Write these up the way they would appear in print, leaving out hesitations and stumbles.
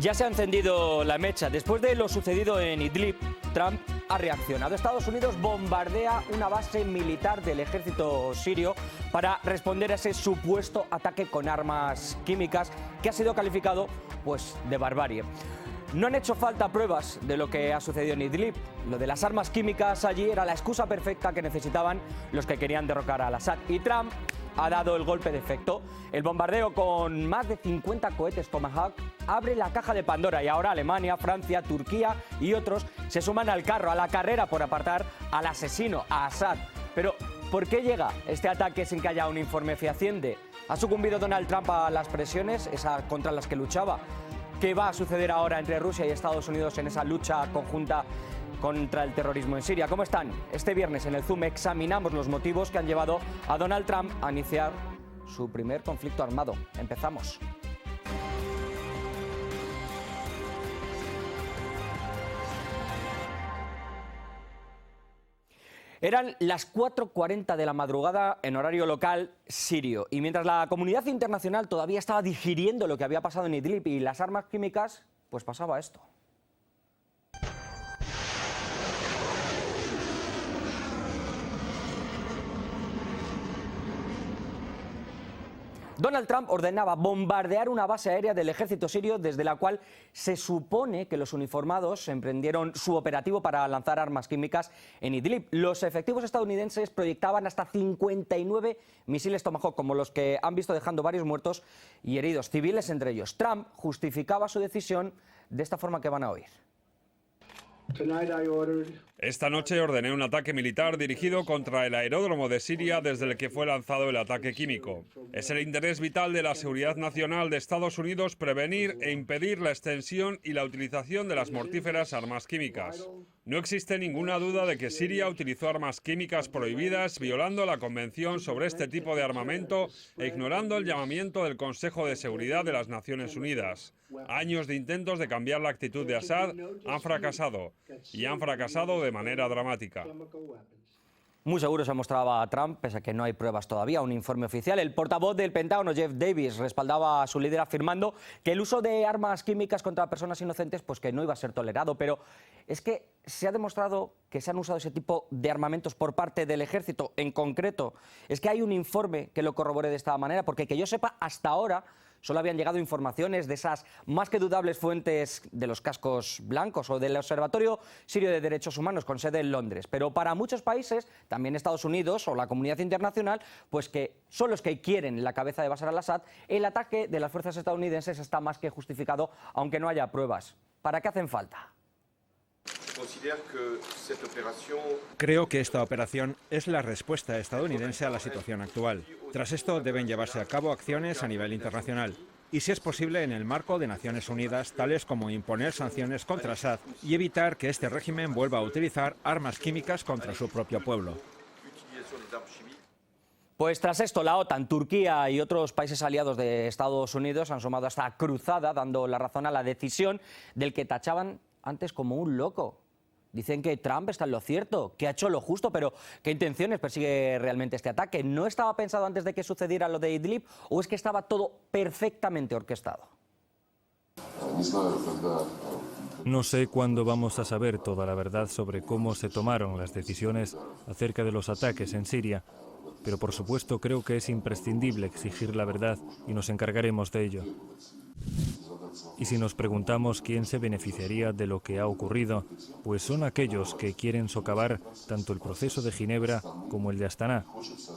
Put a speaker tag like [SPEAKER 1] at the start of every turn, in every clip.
[SPEAKER 1] Ya se ha encendido la mecha. Después de lo sucedido en Idlib, Trump ha reaccionado. Estados Unidos bombardea una base militar del ejército sirio para responder a ese supuesto ataque con armas químicas que ha sido calificado, pues, de barbarie. No han hecho falta pruebas de lo que ha sucedido en Idlib. Lo de las armas químicas allí era la excusa perfecta que necesitaban los que querían derrocar al Assad. Y Trump ha dado el golpe de efecto. El bombardeo con más de 50 cohetes Tomahawk abre la caja de Pandora y ahora Alemania, Francia, Turquía y otros se suman al carro, a la carrera por apartar al asesino, a Assad. Pero, ¿por qué llega este ataque sin que haya un informe fehaciente? ¿Ha sucumbido Donald Trump a las presiones, esas contra las que luchaba? ¿Qué va a suceder ahora entre Rusia y Estados Unidos en esa lucha conjunta contra el terrorismo en Siria? ¿Cómo están? Este viernes en el Zoom examinamos los motivos que han llevado a Donald Trump a iniciar su primer conflicto armado. Empezamos. Eran las 4:40 de la madrugada en horario local sirio y mientras la comunidad internacional todavía estaba digiriendo lo que había pasado en Idlib y las armas químicas, pues pasaba esto. Donald Trump ordenaba bombardear una base aérea del ejército sirio desde la cual se supone que los uniformados emprendieron su operativo para lanzar armas químicas en Idlib. Los efectivos estadounidenses proyectaban hasta 59 misiles Tomahawk, como los que han visto, dejando varios muertos y heridos, civiles entre ellos. Trump justificaba su decisión de esta forma que van a oír.
[SPEAKER 2] Esta noche ordené un ataque militar dirigido contra el aeródromo de Siria desde el que fue lanzado el ataque químico. Es el interés vital de la seguridad nacional de Estados Unidos prevenir e impedir la extensión y la utilización de las mortíferas armas químicas. No existe ninguna duda de que Siria utilizó armas químicas prohibidas, violando la Convención sobre este tipo de armamento e ignorando el llamamiento del Consejo de Seguridad de las Naciones Unidas. Años de intentos de cambiar la actitud de Assad han fracasado, y han fracasado de manera dramática.
[SPEAKER 1] Muy seguro se mostraba a Trump, pese a que no hay pruebas todavía, un informe oficial. El portavoz del Pentágono, Jeff Davis, respaldaba a su líder afirmando que el uso de armas químicas contra personas inocentes, pues que no iba a ser tolerado. Pero es que se ha demostrado que se han usado ese tipo de armamentos por parte del ejército. En concreto, es que hay un informe que lo corrobore de esta manera, porque que yo sepa, hasta ahora solo habían llegado informaciones de esas más que dudables fuentes de los cascos blancos o del Observatorio Sirio de Derechos Humanos con sede en Londres. Pero para muchos países, también Estados Unidos o la comunidad internacional, pues que son los que quieren la cabeza de Bashar al-Assad, el ataque de las fuerzas estadounidenses está más que justificado, aunque no haya pruebas. ¿Para qué hacen falta?
[SPEAKER 3] Creo que esta operación es la respuesta estadounidense a la situación actual. Tras esto deben llevarse a cabo acciones a nivel internacional y, si es posible, en el marco de Naciones Unidas, tales como imponer sanciones contra Assad y evitar que este régimen vuelva a utilizar armas químicas contra su propio pueblo.
[SPEAKER 1] Pues tras esto, la OTAN, Turquía y otros países aliados de Estados Unidos han sumado a esta cruzada, dando la razón a la decisión del que tachaban antes como un loco. Dicen que Trump está en lo cierto, que ha hecho lo justo, pero ¿qué intenciones persigue realmente este ataque? ¿No estaba pensado antes de que sucediera lo de Idlib o es que estaba todo perfectamente orquestado?
[SPEAKER 4] No sé cuándo vamos a saber toda la verdad sobre cómo se tomaron las decisiones acerca de los ataques en Siria, pero por supuesto creo que es imprescindible exigir la verdad y nos encargaremos de ello. Y si nos preguntamos quién se beneficiaría de lo que ha ocurrido, pues son aquellos que quieren socavar tanto el proceso de Ginebra como el de Astaná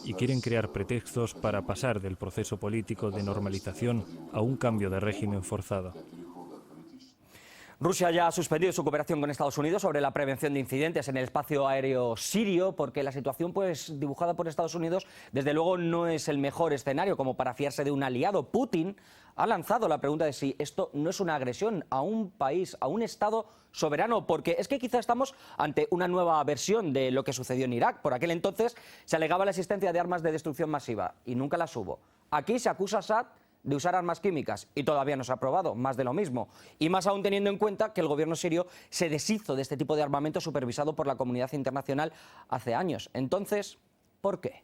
[SPEAKER 4] y quieren crear pretextos para pasar del proceso político de normalización a un cambio de régimen forzado.
[SPEAKER 1] Rusia ya ha suspendido su cooperación con Estados Unidos sobre la prevención de incidentes en el espacio aéreo sirio, porque la situación, pues, dibujada por Estados Unidos, desde luego no es el mejor escenario como para fiarse de un aliado. Putin ha lanzado la pregunta de si esto no es una agresión a un país, a un Estado soberano, porque es que quizá estamos ante una nueva versión de lo que sucedió en Irak. Por aquel entonces se alegaba la existencia de armas de destrucción masiva y nunca las hubo. Aquí se acusa a Assad de usar armas químicas y todavía no se ha aprobado, más de lo mismo. Y más aún teniendo en cuenta que el gobierno sirio se deshizo de este tipo de armamento supervisado por la comunidad internacional hace años. Entonces, ¿por qué?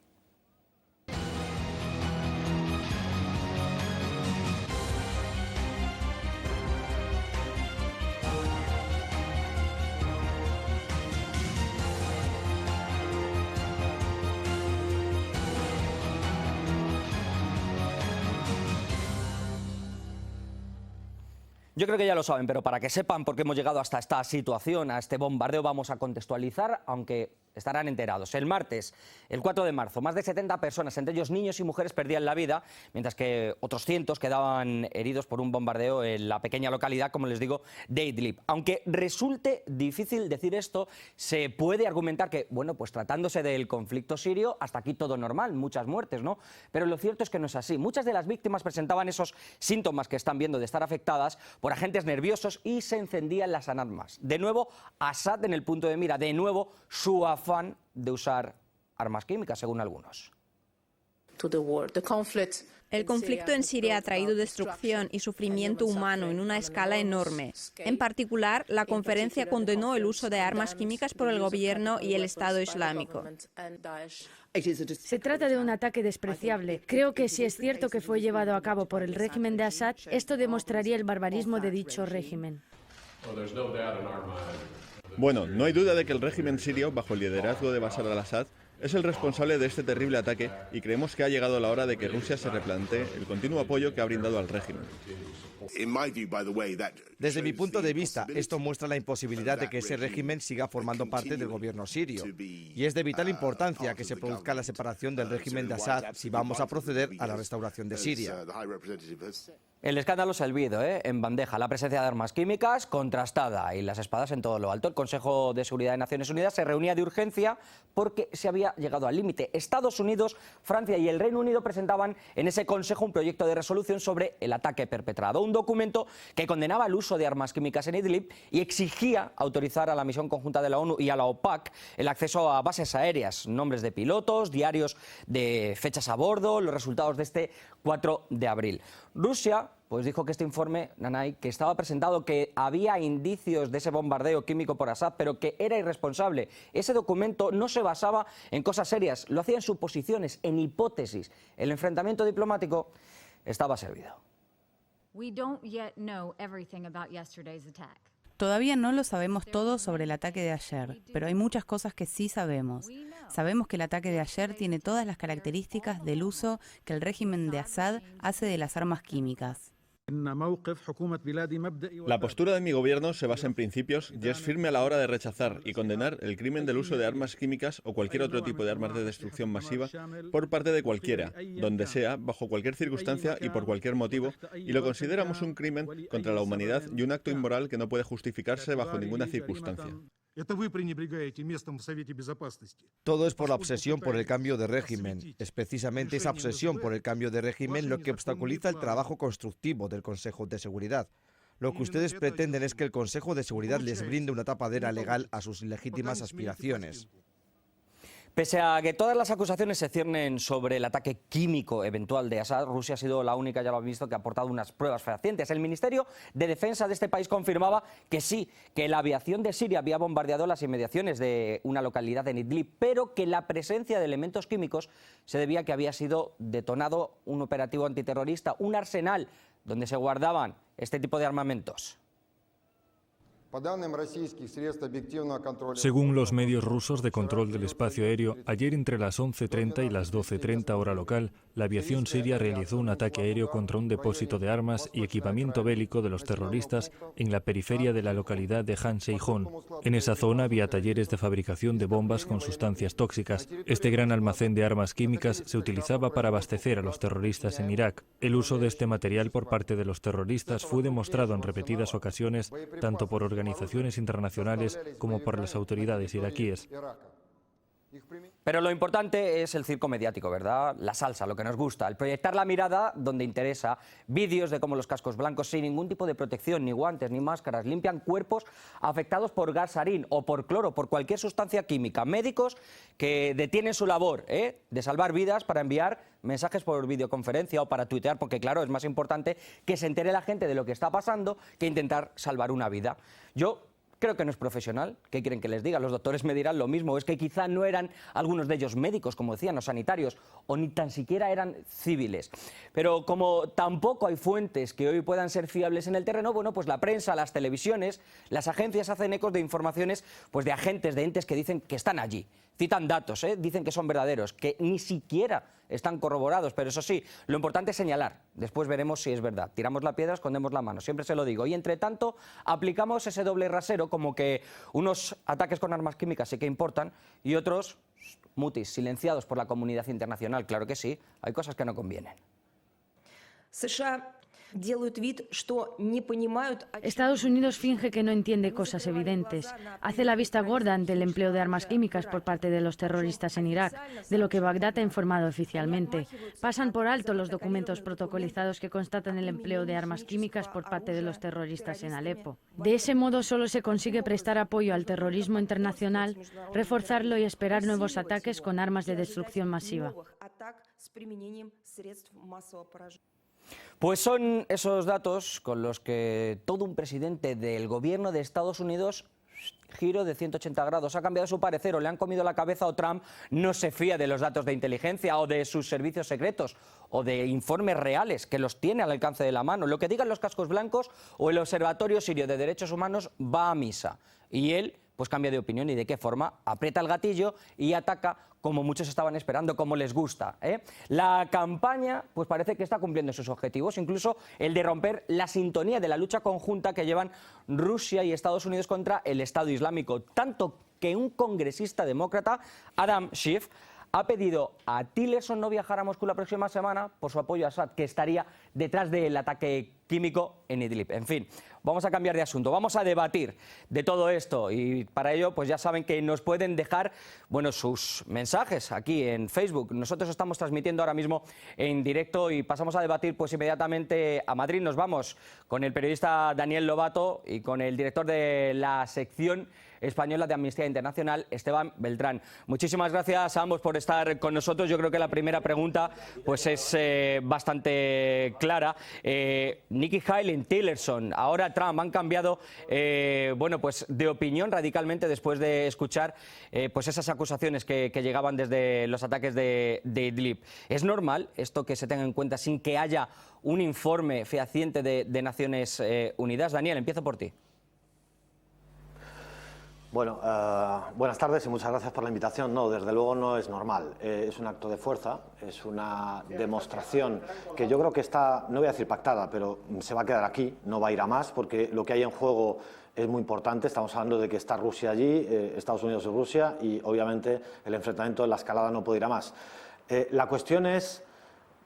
[SPEAKER 1] Yo creo que ya lo saben, pero para que sepan por qué hemos llegado hasta esta situación, a este bombardeo, vamos a contextualizar, aunque estarán enterados. El martes, el 4 de marzo, más de 70 personas, entre ellos niños y mujeres, perdían la vida, mientras que otros cientos quedaban heridos por un bombardeo en la pequeña localidad, como les digo, de Idlib. Aunque resulte difícil decir esto, se puede argumentar que, bueno, pues tratándose del conflicto sirio, hasta aquí todo normal, muchas muertes, ¿no? Pero lo cierto es que no es así. Muchas de las víctimas presentaban esos síntomas que están viendo de estar afectadas por agentes nerviosos y se encendían las alarmas. De nuevo, Assad en el punto de mira, de nuevo su afán de usar armas químicas, según algunos.
[SPEAKER 5] El conflicto en Siria ha traído destrucción y sufrimiento humano en una escala enorme. En particular, la conferencia condenó el uso de armas químicas por el gobierno y el Estado Islámico.
[SPEAKER 6] Se trata de un ataque despreciable. Creo que si es cierto que fue llevado a cabo por el régimen de Assad, esto demostraría el barbarismo de dicho régimen.
[SPEAKER 7] Bueno, no hay duda de que el régimen sirio, bajo el liderazgo de Bashar al-Assad, es el responsable de este terrible ataque y creemos que ha llegado la hora de que Rusia se replantee el continuo apoyo que ha brindado al régimen.
[SPEAKER 8] Desde mi punto de vista, esto muestra la imposibilidad de que ese régimen siga formando parte del gobierno sirio. Y es de vital importancia que se produzca la separación del régimen de Assad si vamos a proceder a la restauración de Siria.
[SPEAKER 1] El escándalo servido en bandeja, la presencia de armas químicas contrastada y las espadas en todo lo alto. El Consejo de Seguridad de Naciones Unidas se reunía de urgencia porque se había llegado al límite. Estados Unidos, Francia y el Reino Unido presentaban en ese Consejo un proyecto de resolución sobre el ataque perpetrado. Un documento que condenaba el uso de armas químicas en Idlib y exigía autorizar a la misión conjunta de la ONU y a la OPAC el acceso a bases aéreas, nombres de pilotos, diarios de fechas a bordo, los resultados de este 4 de abril. Rusia pues dijo que este informe, Nanay, que estaba presentado, que había indicios de ese bombardeo químico por Assad, pero que era irresponsable. Ese documento no se basaba en cosas serias, lo hacía en suposiciones, en hipótesis. El enfrentamiento diplomático estaba servido.
[SPEAKER 9] Todavía no lo sabemos todo sobre el ataque de ayer, pero hay muchas cosas que sí sabemos. Sabemos que el ataque de ayer tiene todas las características del uso que el régimen de Assad hace de las armas químicas.
[SPEAKER 7] La postura de mi gobierno se basa en principios y es firme a la hora de rechazar y condenar el crimen del uso de armas químicas o cualquier otro tipo de armas de destrucción masiva por parte de cualquiera, donde sea, bajo cualquier circunstancia y por cualquier motivo, y lo consideramos un crimen contra la humanidad y un acto inmoral que no puede justificarse bajo ninguna circunstancia.
[SPEAKER 8] Todo es por la obsesión por el cambio de régimen. Es precisamente esa obsesión por el cambio de régimen lo que obstaculiza el trabajo constructivo del Consejo de Seguridad. Lo que ustedes pretenden es que el Consejo de Seguridad les brinde una tapadera legal a sus ilegítimas aspiraciones.
[SPEAKER 1] Pese a que todas las acusaciones se ciernen sobre el ataque químico eventual de Assad, Rusia ha sido la única, ya lo han visto, que ha aportado unas pruebas fehacientes. El Ministerio de Defensa de este país confirmaba que sí, que la aviación de Siria había bombardeado las inmediaciones de una localidad en Idlib, pero que la presencia de elementos químicos se debía a que había sido detonado un operativo antiterrorista, un arsenal donde se guardaban este tipo de armamentos.
[SPEAKER 4] Según los medios rusos de control del espacio aéreo, ayer entre las 11:30 y las 12:30 hora local, la aviación siria realizó un ataque aéreo contra un depósito de armas y equipamiento bélico de los terroristas en la periferia de la localidad de Han Sheikhoun. En esa zona había talleres de fabricación de bombas con sustancias tóxicas. Este gran almacén de armas químicas se utilizaba para abastecer a los terroristas en Irak. El uso de este material por parte de los terroristas fue demostrado en repetidas ocasiones, tanto por organizaciones internacionales como por las autoridades iraquíes.
[SPEAKER 1] Pero lo importante es el circo mediático, ¿verdad? La salsa, lo que nos gusta, el proyectar la mirada donde interesa, vídeos de cómo los cascos blancos sin ningún tipo de protección, ni guantes, ni máscaras, limpian cuerpos afectados por gas sarín o por cloro, por cualquier sustancia química. Médicos que detienen su labor de salvar vidas para enviar mensajes por videoconferencia o para tuitear, porque claro, es más importante que se entere la gente de lo que está pasando que intentar salvar una vida. Yo creo que no es profesional. ¿Qué quieren que les diga? Los doctores me dirán lo mismo. Es que quizá no eran algunos de ellos médicos, como decían, o sanitarios, o ni tan siquiera eran civiles. Pero como tampoco hay fuentes que hoy puedan ser fiables en el terreno, bueno, pues la prensa, las televisiones, las agencias hacen ecos de informaciones pues de agentes, de entes que dicen que están allí. Citan datos, dicen que son verdaderos, que ni siquiera están corroborados, pero eso sí, lo importante es señalar Después veremos si es verdad. Tiramos la piedra, escondemos la mano, siempre se lo digo. Y entre tanto, aplicamos ese doble rasero, como que unos ataques con armas químicas sí que importan y otros, mutis, silenciados por la comunidad internacional. Claro que sí, hay cosas que no convienen.
[SPEAKER 6] Estados Unidos finge que no entiende cosas evidentes. Hace la vista gorda ante el empleo de armas químicas por parte de los terroristas en Irak, de lo que Bagdad ha informado oficialmente. Pasan por alto los documentos protocolizados que constatan el empleo de armas químicas por parte de los terroristas en Alepo. De ese modo solo se consigue prestar apoyo al terrorismo internacional, reforzarlo y esperar nuevos ataques con armas de destrucción masiva.
[SPEAKER 1] Pues son esos datos con los que todo un presidente del gobierno de Estados Unidos, giro de 180 grados, ha cambiado su parecer, o le han comido la cabeza, o Trump no se fía de los datos de inteligencia o de sus servicios secretos o de informes reales que los tiene al alcance de la mano. Lo que digan los cascos blancos o el Observatorio Sirio de Derechos Humanos va a misa. Y él pues cambia de opinión. ¿Y de qué forma? Aprieta el gatillo y ataca como muchos estaban esperando, como les gusta, ¿eh? La campaña pues parece que está cumpliendo sus objetivos, incluso el de romper la sintonía de la lucha conjunta que llevan Rusia y Estados Unidos contra el Estado Islámico. Tanto que un congresista demócrata, Adam Schiff, ha pedido a Tillerson no viajar a Moscú la próxima semana por su apoyo a Assad, que estaría detrás del ataque químico en Idlib. En fin, vamos a cambiar de asunto, vamos a debatir de todo esto y para ello pues ya saben que nos pueden dejar sus mensajes aquí en Facebook. Nosotros estamos transmitiendo ahora mismo en directo y pasamos a debatir pues inmediatamente a Madrid. Nos vamos con el periodista Daniel Lobato y con el director de la sección española de Amnistía Internacional, Esteban Beltrán. Muchísimas gracias a ambos por estar con nosotros. Yo creo que la primera pregunta pues es bastante clara. Nikki Haley, Tillerson, ahora Trump han cambiado de opinión radicalmente después de escuchar pues esas acusaciones que llegaban desde los ataques de Idlib. ¿Es normal esto que se tenga en cuenta sin que haya un informe fehaciente de Naciones Unidas? Daniel, empiezo por ti.
[SPEAKER 10] Bueno, buenas tardes y muchas gracias por la invitación. No, desde luego no es normal. Es un acto de fuerza, es una demostración que yo creo que está, no voy a decir pactada, pero se va a quedar aquí, no va a ir a más, porque lo que hay en juego es muy importante. Estamos hablando de que está Rusia allí, Estados Unidos y Rusia, y obviamente el enfrentamiento, la escalada no puede ir a más. La cuestión es,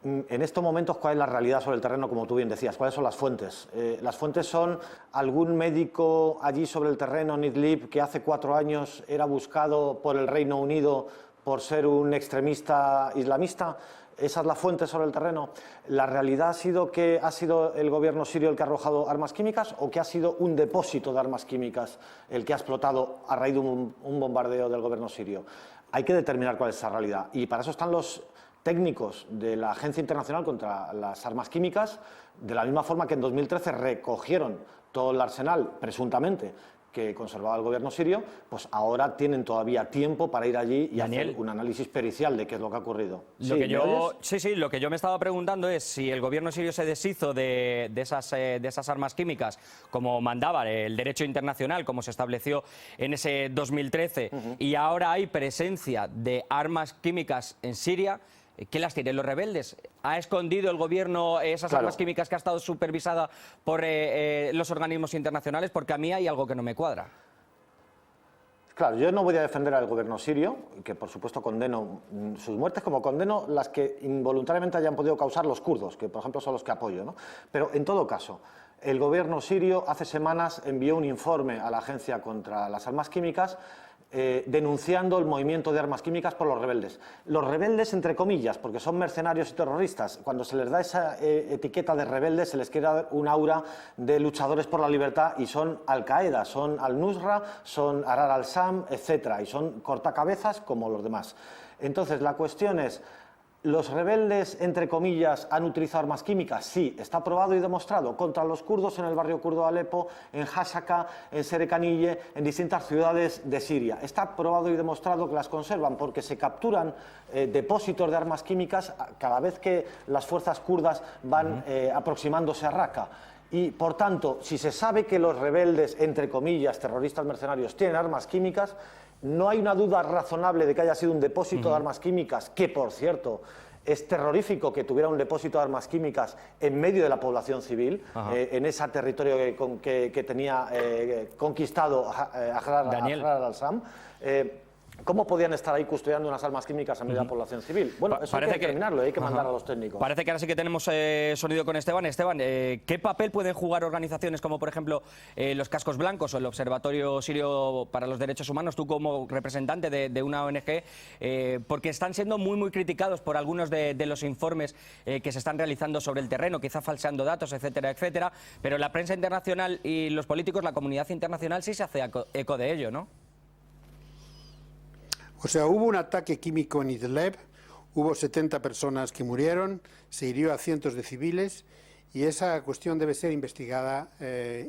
[SPEAKER 10] en estos momentos, ¿cuál es la realidad sobre el terreno, como tú bien decías? ¿Cuáles son las fuentes? Las fuentes son algún médico allí sobre el terreno en Idlib que hace 4 años era buscado por el Reino Unido por ser un extremista islamista. ¿Esa es la fuente sobre el terreno? ¿La realidad ha sido que ha sido el gobierno sirio el que ha arrojado armas químicas o que ha sido un depósito de armas químicas el que ha explotado a raíz de un bombardeo del gobierno sirio? Hay que determinar cuál es esa realidad y para eso están los técnicos de la Agencia Internacional contra las Armas Químicas, de la misma forma que en 2013 recogieron todo el arsenal, presuntamente, que conservaba el gobierno sirio, pues ahora tienen todavía tiempo para ir allí y hacer un análisis pericial de qué es lo que ha ocurrido.
[SPEAKER 1] Lo que yo me estaba preguntando es si el gobierno sirio se deshizo de esas armas químicas, como mandaba el derecho internacional, como se estableció en ese 2013, y ahora hay presencia de armas químicas en Siria. ¿Qué las tienen los rebeldes? ¿Ha escondido el gobierno esas armas químicas que ha estado supervisada por los organismos internacionales? Porque a mí hay algo que no me cuadra.
[SPEAKER 10] Claro, yo no voy a defender al gobierno sirio, que por supuesto condeno sus muertes, como condeno las que involuntariamente hayan podido causar los kurdos, que por ejemplo son los que apoyo, ¿no? Pero en todo caso, el gobierno sirio hace semanas envió un informe a la Agencia contra las Armas Químicas denunciando el movimiento de armas químicas por los rebeldes. Los rebeldes, entre comillas, porque son mercenarios y terroristas. Cuando se les da esa etiqueta de rebeldes, se les quiere dar un aura de luchadores por la libertad y son Al-Qaeda, son Al-Nusra, son Ahrar al-Sham, etc. Y son cortacabezas como los demás. Entonces, la cuestión es, ¿los rebeldes, entre comillas, han utilizado armas químicas? Sí, está probado y demostrado contra los kurdos en el barrio kurdo de Alepo, en Hasaka, en Serekaniye, en distintas ciudades de Siria. Está probado y demostrado que las conservan porque se capturan depósitos de armas químicas cada vez que las fuerzas kurdas van aproximándose a Raqqa. Y, por tanto, si se sabe que los rebeldes, entre comillas, terroristas mercenarios, tienen armas químicas, no hay una duda razonable de que haya sido un depósito de armas químicas, que, por cierto, Es terrorífico que tuviera un depósito de armas químicas en medio de la población civil, en ese territorio que tenía conquistado Daniel al-Assad. ¿Cómo podían estar ahí custodiando unas armas químicas en medio de la población civil? Bueno, eso hay que determinarlo, hay que mandar a los técnicos.
[SPEAKER 1] Parece que ahora sí que tenemos sonido con Esteban. Esteban, ¿qué papel pueden jugar organizaciones como, por ejemplo, los Cascos Blancos o el Observatorio Sirio para los Derechos Humanos, tú como representante de una ONG, porque están siendo muy criticados por algunos de los informes que se están realizando sobre el terreno, quizá falseando datos, etcétera, etcétera, pero la prensa internacional y los políticos, la comunidad internacional sí se hace eco de ello, ¿no?
[SPEAKER 11] O sea, hubo un ataque químico en Idlib, hubo 70 personas que murieron, se hirió a cientos de civiles y esa cuestión debe ser investigada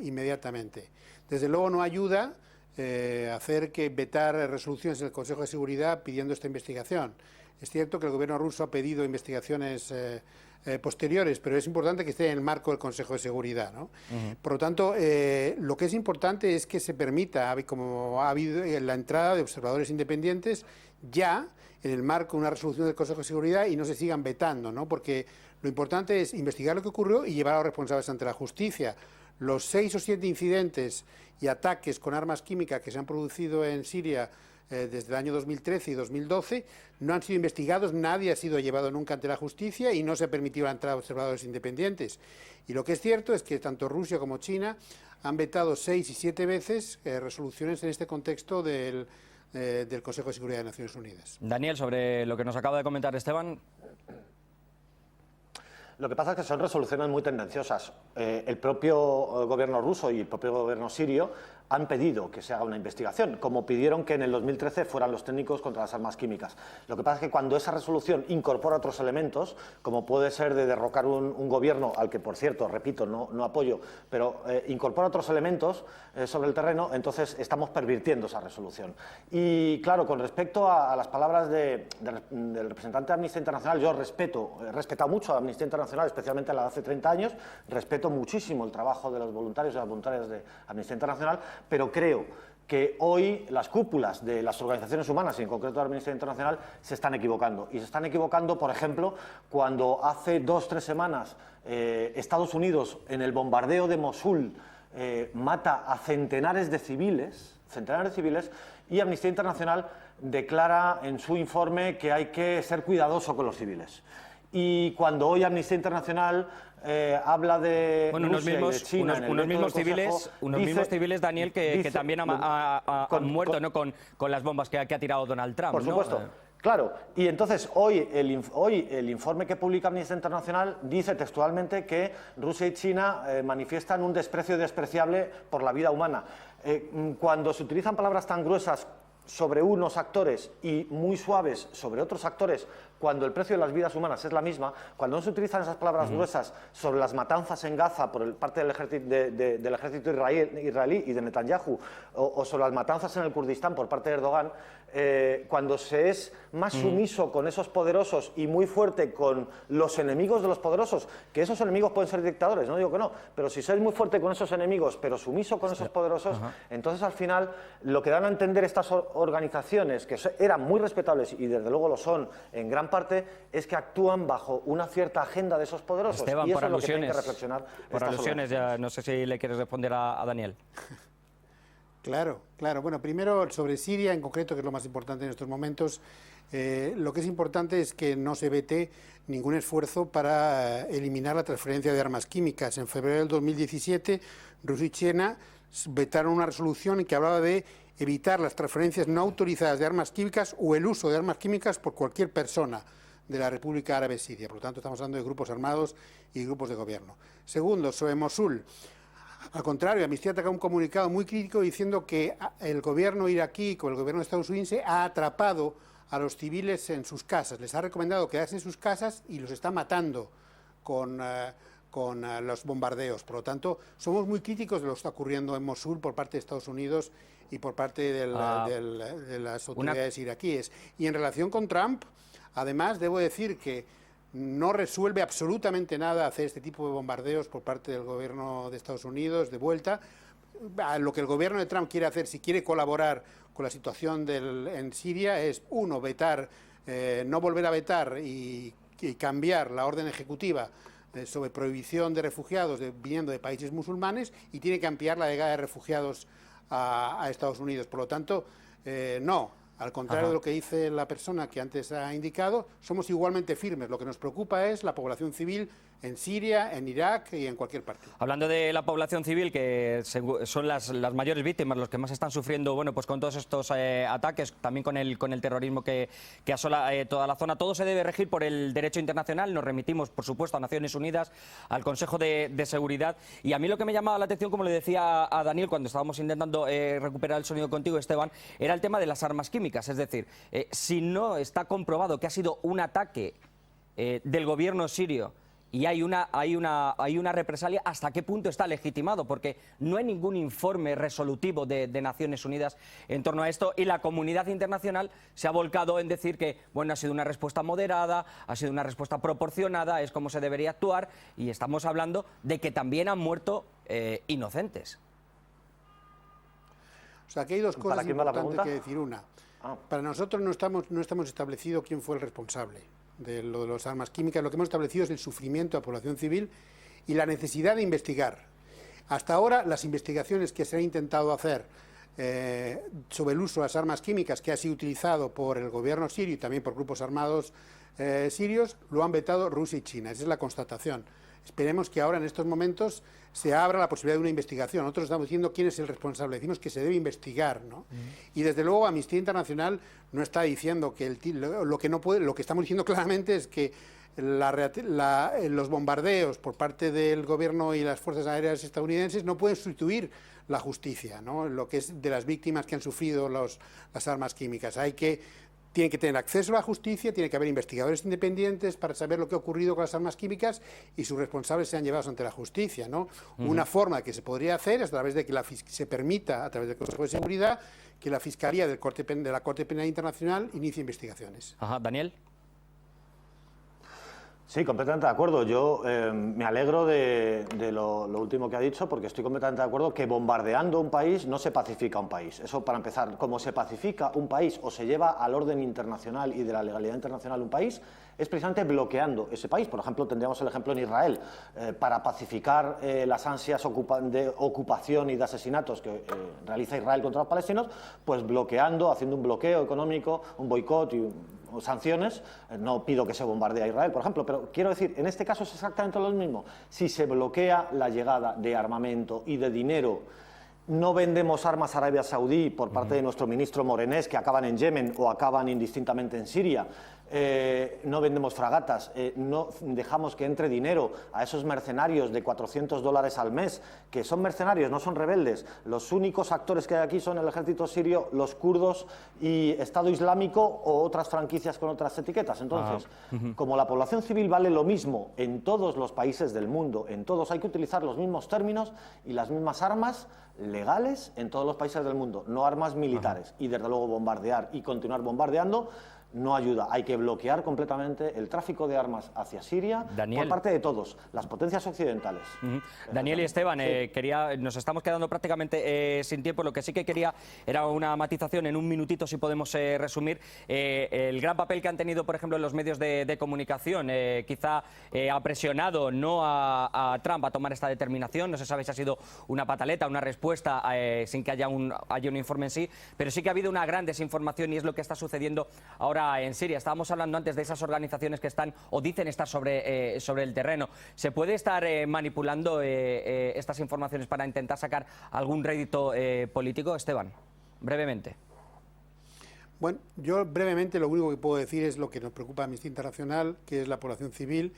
[SPEAKER 11] inmediatamente. Desde luego no ayuda hacer que vetar resoluciones del Consejo de Seguridad pidiendo esta investigación. Es cierto que el gobierno ruso ha pedido investigaciones posteriores, pero es importante que esté en el marco del Consejo de Seguridad, ¿no? Por lo tanto, lo que es importante es que se permita, como ha habido la entrada de observadores independientes ya en el marco de una resolución del Consejo de Seguridad y no se sigan vetando, ¿no? Porque lo importante es investigar lo que ocurrió y llevar a los responsables ante la justicia. Los 6 o 7 incidentes y ataques con armas químicas que se han producido en Siria desde el año 2013 y 2012 no han sido investigados, nadie ha sido llevado nunca ante la justicia y no se ha permitido la entrada de observadores independientes. Y lo que es cierto es que tanto Rusia como China han vetado 6 y 7 veces resoluciones en este contexto del Consejo de Seguridad de Naciones Unidas.
[SPEAKER 1] Daniel, sobre lo que nos acaba de comentar Esteban.
[SPEAKER 10] Lo que pasa es que son resoluciones muy tendenciosas. El propio gobierno ruso y el propio gobierno sirio han pedido que se haga una investigación, como pidieron que en el 2013 fueran los técnicos contra las armas químicas. Lo que pasa es que cuando esa resolución incorpora otros elementos, como puede ser de derrocar un gobierno, al que, por cierto, repito, no apoyo, pero incorpora otros elementos sobre el terreno, entonces estamos pervirtiendo esa resolución. Y claro, con respecto a las palabras del representante de Amnistía Internacional, yo he respetado mucho a Amnistía Internacional, especialmente la de hace 30 años, respeto muchísimo el trabajo de los voluntarios y las voluntarias de Amnistía Internacional, pero creo que hoy las cúpulas de las organizaciones humanas, y en concreto de la Amnistía Internacional, se están equivocando. Y se están equivocando, por ejemplo, cuando hace 2 o 3 semanas Estados Unidos, en el bombardeo de Mosul, mata a centenares de civiles, y Amnistía Internacional declara en su informe que hay que ser cuidadoso con los civiles. Y cuando hoy Amnistía Internacional habla de Rusia y de China,
[SPEAKER 1] unos mismos civiles, Daniel, que también han muerto, ¿no? con las bombas que ha tirado Donald Trump.
[SPEAKER 10] Por supuesto. ¿No? Claro, y entonces hoy el informe que publica Amnistía Internacional dice textualmente que Rusia y China manifiestan un desprecio despreciable por la vida humana. Cuando se utilizan palabras tan gruesas sobre unos actores y muy suaves sobre otros actores, cuando el precio de las vidas humanas es la misma, cuando no se utilizan esas palabras gruesas sobre las matanzas en Gaza por parte del ejército israelí y de Netanyahu, o sobre las matanzas en el Kurdistán por parte de Erdogan, cuando se es más sumiso con esos poderosos y muy fuerte con los enemigos de los poderosos, que esos enemigos pueden ser dictadores, no digo que no, pero si sois muy fuerte con esos enemigos, pero sumiso con esos poderosos, entonces al final lo que dan a entender estas organizaciones, que eran muy respetables y desde luego lo son en gran parte, es que actúan bajo una cierta agenda de esos poderosos.
[SPEAKER 1] Esteban,
[SPEAKER 10] y eso
[SPEAKER 1] por
[SPEAKER 10] es lo que
[SPEAKER 1] alusiones,
[SPEAKER 10] tienen que reflexionar.
[SPEAKER 1] por alusiones, ya no sé si le quieres responder a Daniel.
[SPEAKER 11] Claro. Bueno, primero sobre Siria en concreto, que es lo más importante en estos momentos. Lo que es importante es que no se vete ningún esfuerzo para eliminar la transferencia de armas químicas. En febrero del 2017, Rusia y China vetaron una resolución en que hablaba de evitar las transferencias no autorizadas de armas químicas o el uso de armas químicas por cualquier persona de la República Árabe Siria. Por lo tanto, estamos hablando de grupos armados y grupos de gobierno. Segundo, sobre Mosul. Al contrario, Amnistía ha un comunicado muy crítico diciendo que el gobierno iraquí, con el gobierno estadounidense, ha atrapado a los civiles en sus casas. Les ha recomendado quedarse en sus casas y los está matando con los bombardeos. Por lo tanto, somos muy críticos de lo que está ocurriendo en Mosul por parte de Estados Unidos y por parte de las autoridades iraquíes. Y en relación con Trump, además, debo decir que no resuelve absolutamente nada hacer este tipo de bombardeos por parte del gobierno de Estados Unidos de vuelta. Lo que el gobierno de Trump quiere hacer, si quiere colaborar con la situación en Siria, es, uno, vetar, no volver a vetar y cambiar la orden ejecutiva sobre prohibición de refugiados viniendo de países musulmanes y tiene que ampliar la llegada de refugiados a Estados Unidos. Por lo tanto, no. Al contrario de lo que dice la persona que antes ha indicado, somos igualmente firmes. Lo que nos preocupa es la población civil en Siria, en Irak y en cualquier parte.
[SPEAKER 1] Hablando de la población civil, que son las mayores víctimas, los que más están sufriendo, bueno, pues con todos estos ataques, también con el terrorismo que asola toda la zona, todo se debe regir por el derecho internacional. Nos remitimos, por supuesto, a Naciones Unidas, al Consejo de Seguridad. Y a mí lo que me llamaba la atención, como le decía a Daniel cuando estábamos intentando recuperar el sonido contigo, Esteban, era el tema de las armas químicas. Es decir, si no está comprobado que ha sido un ataque del gobierno sirio y hay una represalia, ¿hasta qué punto está legitimado? Porque no hay ningún informe resolutivo de Naciones Unidas en torno a esto, y la comunidad internacional se ha volcado en decir que, bueno, ha sido una respuesta moderada, ha sido una respuesta proporcionada, es como se debería actuar, y estamos hablando de que también han muerto inocentes.
[SPEAKER 11] O sea, aquí hay dos cosas importantes que decir. Una, para nosotros no estamos establecido quién fue el responsable de lo de las armas químicas. Lo que hemos establecido es el sufrimiento de la población civil y la necesidad de investigar. Hasta ahora, las investigaciones que se han intentado hacer sobre el uso de las armas químicas, que ha sido utilizado por el gobierno sirio y también por grupos armados sirios, lo han vetado Rusia y China. Esa es la constatación. Esperemos que ahora, en estos momentos, se abra la posibilidad de una investigación. Nosotros estamos diciendo quién es el responsable, decimos que se debe investigar, ¿no? Y desde luego Amnistía Internacional no está diciendo que lo que estamos diciendo claramente es que los bombardeos por parte del gobierno y las fuerzas aéreas estadounidenses no pueden sustituir la justicia, ¿no? Lo que es de las víctimas que han sufrido las armas químicas. Tienen que tener acceso a la justicia, tiene que haber investigadores independientes para saber lo que ha ocurrido con las armas químicas y sus responsables sean llevados ante la justicia, ¿no? Una forma que se podría hacer es a través de que se permita, a través del Consejo de Seguridad, que la Fiscalía de la Corte Penal Internacional inicie investigaciones.
[SPEAKER 1] Ajá, Daniel.
[SPEAKER 10] Sí, completamente de acuerdo. Yo me alegro de lo último que ha dicho, porque estoy completamente de acuerdo que bombardeando un país no se pacifica un país. Eso para empezar. Como se pacifica un país o se lleva al orden internacional y de la legalidad internacional un país, es precisamente bloqueando ese país. Por ejemplo, tendríamos el ejemplo en Israel. Para pacificar las ansias de ocupación y de asesinatos que realiza Israel contra los palestinos, pues bloqueando, haciendo un bloqueo económico, un boicot o sanciones. No pido que se bombardee a Israel, por ejemplo, pero quiero decir, en este caso es exactamente lo mismo. Si se bloquea la llegada de armamento y de dinero, no vendemos armas a Arabia Saudí por parte de nuestro ministro Morenés, que acaban en Yemen o acaban indistintamente en Siria. No vendemos fragatas, no dejamos que entre dinero a esos mercenarios de $400 al mes, que son mercenarios, no son rebeldes. Los únicos actores que hay aquí son el ejército sirio, los kurdos y Estado Islámico o otras franquicias con otras etiquetas. Entonces, como la población civil vale lo mismo en todos los países del mundo, en todos hay que utilizar los mismos términos y las mismas armas legales en todos los países del mundo, no armas militares. Y desde luego bombardear y continuar bombardeando no ayuda. Hay que bloquear completamente el tráfico de armas hacia Siria por parte de todos, las potencias occidentales.
[SPEAKER 1] Daniel y Esteban, nos estamos quedando prácticamente sin tiempo. Lo que sí que quería era una matización en un minutito, si podemos resumir. El gran papel que han tenido, por ejemplo, en los medios de comunicación. Quizá ha presionado no a Trump a tomar esta determinación. No se sabe si ha sido una pataleta, una respuesta sin que haya un informe en sí, pero sí que ha habido una gran desinformación y es lo que está sucediendo ahora en Siria. Estábamos hablando antes de esas organizaciones que están o dicen estar sobre el terreno. ¿Se puede estar manipulando estas informaciones para intentar sacar algún rédito político? Esteban, brevemente.
[SPEAKER 11] Bueno, yo brevemente lo único que puedo decir es lo que nos preocupa a Amnistía Internacional, que es la población civil,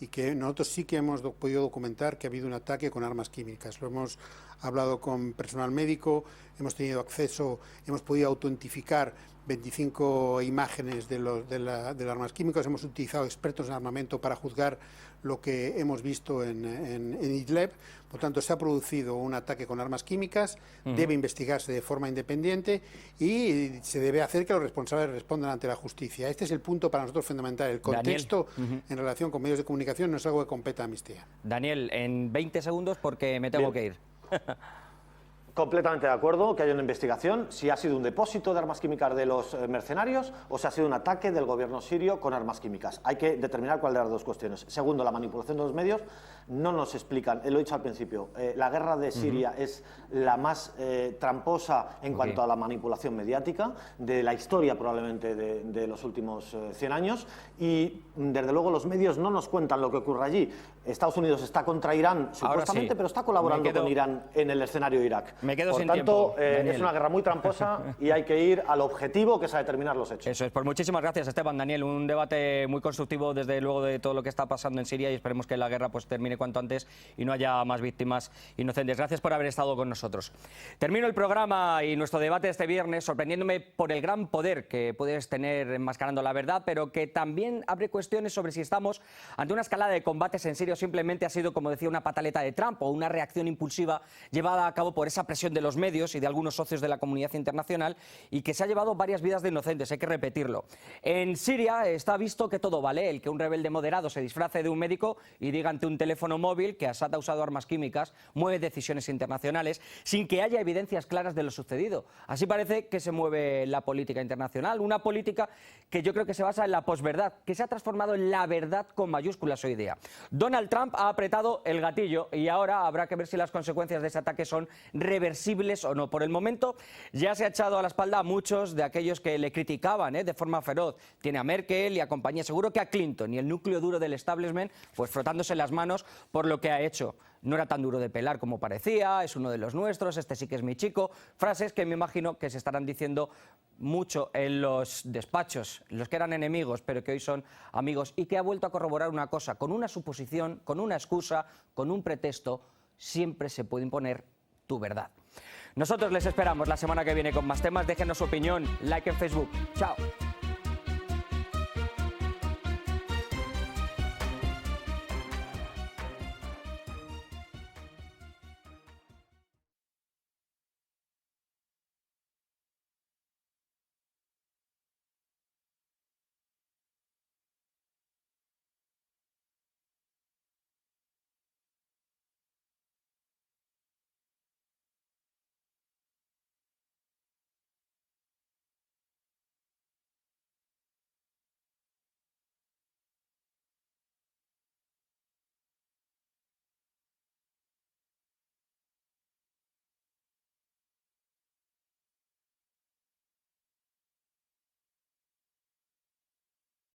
[SPEAKER 11] y que nosotros sí que hemos podido documentar que ha habido un ataque con armas químicas. Lo hemos hablado con personal médico, hemos tenido acceso, hemos podido autoidentificar 25 imágenes de las armas químicas, hemos utilizado expertos en armamento para juzgar lo que hemos visto en Idlib. Por tanto, se ha producido un ataque con armas químicas, debe investigarse de forma independiente y se debe hacer que los responsables respondan ante la justicia. Este es el punto para nosotros fundamental. El contexto en relación con medios de comunicación no es algo que compete a Amnistía.
[SPEAKER 1] Daniel, en 20 segundos porque me tengo que ir.
[SPEAKER 10] Completamente de acuerdo que haya una investigación si ha sido un depósito de armas químicas de los mercenarios o si ha sido un ataque del gobierno sirio con armas químicas. Hay que determinar cuál de las dos cuestiones. Segundo, la manipulación de los medios. No nos explican, lo he dicho al principio, la guerra de Siria es la más tramposa en cuanto a la manipulación mediática de la historia probablemente de los últimos 100 años y desde luego los medios no nos cuentan lo que ocurre allí. Estados Unidos está contra Irán supuestamente, sí, pero está colaborando con Irán en el escenario de Irak.
[SPEAKER 1] Me quedo
[SPEAKER 10] Por
[SPEAKER 1] sin
[SPEAKER 10] tanto,
[SPEAKER 1] tiempo,
[SPEAKER 10] es una guerra muy tramposa y hay que ir al objetivo, que es a determinar los hechos.
[SPEAKER 1] Eso es. Pues muchísimas gracias, Esteban. Daniel, un debate muy constructivo desde luego de todo lo que está pasando en Siria y esperemos que la guerra pues termine cuanto antes y no haya más víctimas inocentes. Gracias por haber estado con nosotros. Termino el programa y nuestro debate de este viernes sorprendiéndome por el gran poder que puedes tener enmascarando la verdad, pero que también abre cuestiones sobre si estamos ante una escalada de combates en Siria o simplemente ha sido, como decía, una pataleta de Trump o una reacción impulsiva llevada a cabo por esa presión de los medios y de algunos socios de la comunidad internacional y que se ha llevado varias vidas de inocentes, hay que repetirlo. En Siria está visto que todo vale, el que un rebelde moderado se disfrace de un médico y diga ante un teléfono móvil que Assad ha usado armas químicas, mueve decisiones internacionales sin que haya evidencias claras de lo sucedido. Así parece que se mueve la política internacional, una política que yo creo que se basa en la posverdad, que se ha transformado en la verdad con mayúsculas hoy día. Donald Trump ha apretado el gatillo y ahora habrá que ver si las consecuencias de ese ataque son reversibles o no. Por el momento ya se ha echado a la espalda a muchos de aquellos que le criticaban de forma feroz. Tiene a Merkel y a compañía, seguro que a Clinton y el núcleo duro del establishment pues frotándose las manos por lo que ha hecho. No era tan duro de pelar como parecía, es uno de los nuestros, este sí que es mi chico. Frases que me imagino que se estarán diciendo mucho en los despachos, los que eran enemigos pero que hoy son amigos, y que ha vuelto a corroborar una cosa: con una suposición, con una excusa, con un pretexto, siempre se puede imponer tu verdad. Nosotros les esperamos la semana que viene con más temas. Déjenos su opinión, like en Facebook. Chao.